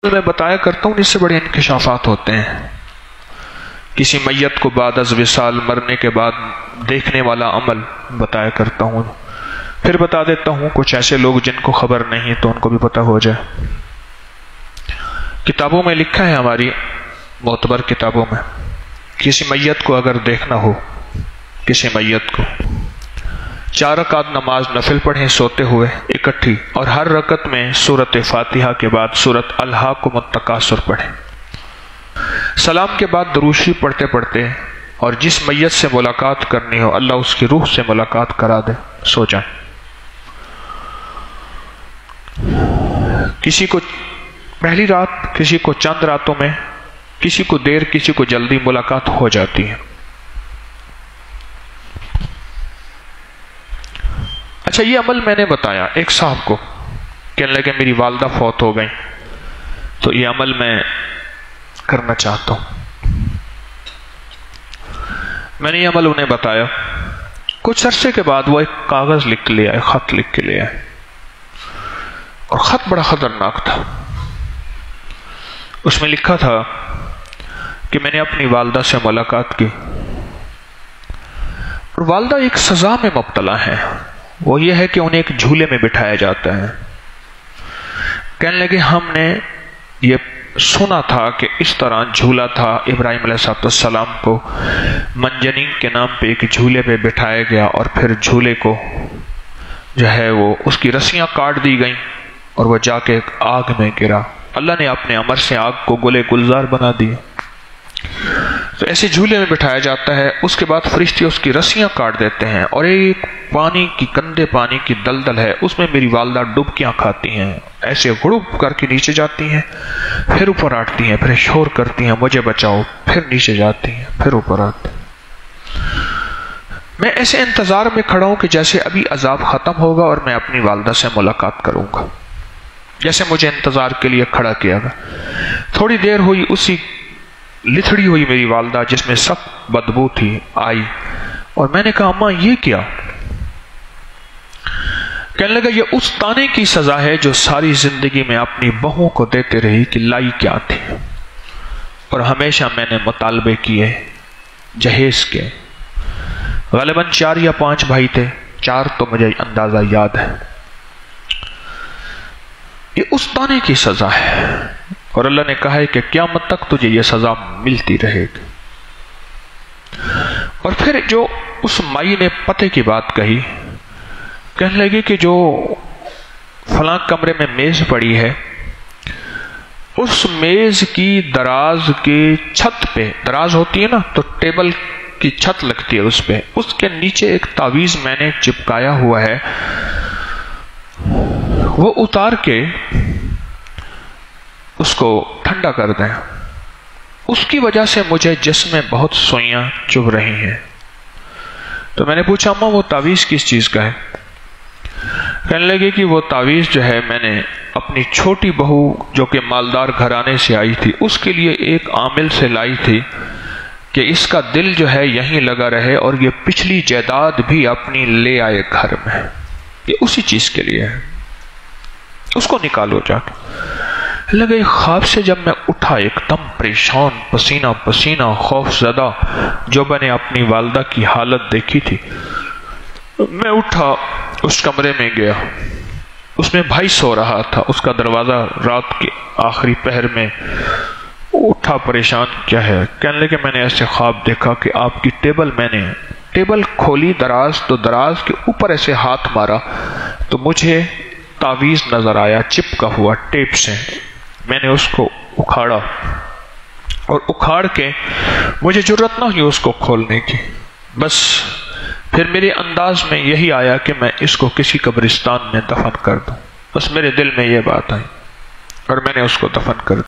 میں بتایا کرتا ہوں اس سے بڑے انکشافات ہوتے ہیں. کسی میت کو بعد از وصال مرنے کے بعد دیکھنے والا عمل بتایا کرتا ہوں. پھر بتا دیتا ہوں کچھ ایسے لوگ جن کو خبر نہیں تو ان کو بھی پتہ ہو جائے. کتابوں میں لکھا ہے، ہماری معتبر کتابوں میں، کسی میت کو اگر دیکھنا ہو، کسی میت کو 4 رکعت نماز نفل پڑھیں سوتے ہوئے اکٹھی، اور ہر رکعت میں سورۃ فاتحہ کے بعد سورۃ الہاکم التکاثر پڑھیں. سلام کے بعد درود شریف پڑھتے پڑھتے، اور جس میت سے ملاقات کرنی ہو اللہ اس کی روح سے ملاقات کرا دے، سو جائیں. کسی کو پہلی رات، کسی کو چند راتوں میں، کسی کو دیر، کسی کو جلدی ملاقات ہو جاتی ہے. اچھا، یہ عمل میں نے بتایا ایک صاحب کو، کہنے لگے میری والدہ فوت ہو گئیں تو یہ عمل میں کرنا چاہتا ہوں. میں نے یہ عمل انہیں بتایا. کچھ عرصے کے بعد وہ ایک کاغذ لکھ لے آئے، خط لکھ کے لے آئے، اور خط بڑا خطرناک تھا. اس میں لکھا تھا کہ میں نے اپنی والدہ سے ملاقات کی، اور والدہ ایک سزا میں مبتلا ہے. وہ یہ ہے کہ انہیں ایک جھولے میں بٹھایا جاتا ہے. کہنے لگے ہم نے یہ سنا تھا کہ اس طرح جھولا تھا، ابراہیم علیہ السلام کو منجنیق کے نام پہ ایک جھولے پہ بٹھایا گیا، اور پھر جھولے کو جو ہے وہ اس کی رسیاں کاٹ دی گئیں اور وہ جا کے ایک آگ میں گرا. اللہ نے اپنے امر سے آگ کو گلے گلزار بنا دیا. تو ایسے جھولے میں بٹھایا جاتا ہے. اس کے بعد فرشتے اس کی رسیاں کاٹ دیتے ہیں، اور ایک پانی کی، گندے پانی کی دلدل ہے، اس میں میری والدہ ڈبکیاں کھاتی ہیں، ایسے غڑپ کر کے نیچے جاتی ہیں، پھر اوپر آٹتی ہیں، پھر شور کرتی ہیں مجھے بچاؤ، پھر نیچے جاتی ہیں، پھر اوپر آتی ہیں. میں ایسے انتظار میں کھڑا ہوں کہ جیسے ابھی عذاب ختم ہوگا اور میں اپنی والدہ سے ملاقات کروں گا، جیسے مجھے انتظار کے لیے کھڑا کیا گیا. تھوڑی دیر ہوئی، اسی لتھڑی ہوئی میری والدہ جس میں سخت بدبو تھی آئی، اور میں نے کہا اماں یہ کیا؟ کہنے لگا یہ اس تانے کی سزا ہے جو ساری زندگی میں اپنی بہووں کو دیتے رہی کہ لائی کیا تھی، اور ہمیشہ میں نے مطالبے کیے جہیز کے. غالباً 4 یا 5 بھائی تھے، 4 تو مجھے اندازہ یاد ہے. یہ اس تانے کی سزا ہے، اور اللہ نے کہا ہے کہ قیامت تک تجھے یہ سزا ملتی رہے گی. اور پھر جو اس مائی نے پتے کی بات کہی، کہنے لگے کہ جو فلاں کمرے میں میز پڑی ہے، اس میز کی دراز کی چھت پہ، دراز ہوتی ہے نا تو ٹیبل کی چھت لگتی ہے اس پہ، اس کے نیچے ایک تعویذ میں نے چپکایا ہوا ہے، وہ اتار کے اس کو ٹھنڈا کر دیں. اس کی وجہ سے مجھے جسم میں بہت سوئیاں چبھ رہی ہیں. تو میں نے پوچھا اماں وہ تعویذ کس چیز کا ہے؟ کہنے لگے کہ وہ تعویذ جو ہے میں نے اپنی چھوٹی بہو جو کہ مالدار گھرانے سے آئی تھی اس کے لیے ایک عامل سے لائی تھی کہ اس کا دل جو ہے یہیں لگا رہے اور یہ پچھلی جائیداد بھی اپنی لے آئے گھر میں. یہ اسی چیز کے لیے ہے، اس کو نکالو جا کے. لگے خواب سے جب میں اٹھا ایک دم پریشان، پسینہ پسینہ، خوف زدہ، جو میں نے اپنی والدہ کی حالت دیکھی تھی. میں اٹھا، اس کمرے میں گیا، اس میں بھائی سو رہا تھا، اس کا دروازہ رات کے آخری پہر میں اٹھا پریشان، کیا ہے؟ کہنے لگے میں نے ایسے خواب دیکھا کہ آپ کی ٹیبل، میں نے ٹیبل کھولی دراز تو دراز کے اوپر ایسے ہاتھ مارا تو مجھے تعویذ نظر آیا چپکا ہوا ٹیپ سے. میں نے اس کو اکھاڑا اور اکھاڑ کے مجھے جرت نہ ہوئی اس کو کھولنے کی. بس پھر میرے انداز میں یہی آیا کہ میں اس کو کسی قبرستان میں دفن کر دوں. بس میرے دل میں یہ بات آئی اور میں نے اس کو دفن کر دیا.